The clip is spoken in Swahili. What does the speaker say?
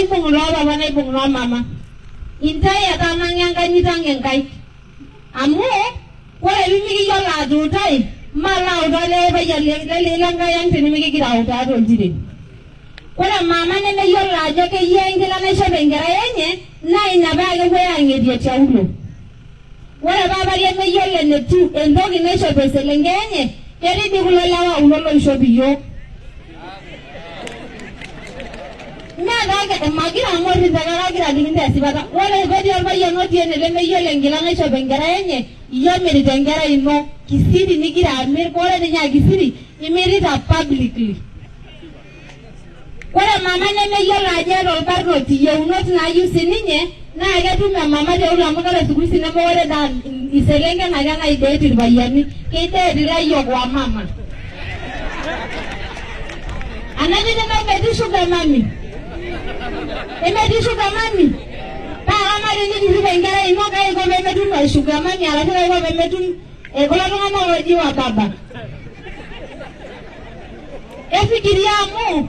ibung lo baba na ibung lo mama intai ata nanganga nyitange ngai amu wala bimi yo la do tai mala udale ba yalle le langa yan tini mi gira uta do jide wala mama ne me yo la je ke yenge la na shabe ngara yenye na ina ba ga we ange die chaulo wala baba ye me yo le ne tu endogi ne shabe selengenye keri di kulala wa ulolo shobiyo Naga magira ngori zagara gira dinda sibata wala godi alba yango tiene le meyo lengila ngisho bengara yenye iyo meri tengara ino kisiri nigira amir kore nya kisiri imeri ta publicly wala mama ne meyo la jero barno ti yo not na yusi ninye na ga tu mama de ula mukala sukusi ne more dan iselenge na ga ide ti bayani kete dira yo kwa mama anani na medu sugar mami Emedi sugar mami. Pa amari ni dibe ngara imo kai ko medu no sugar mami ala ko medu e ko la ngama waji wa baba. Efikiria mu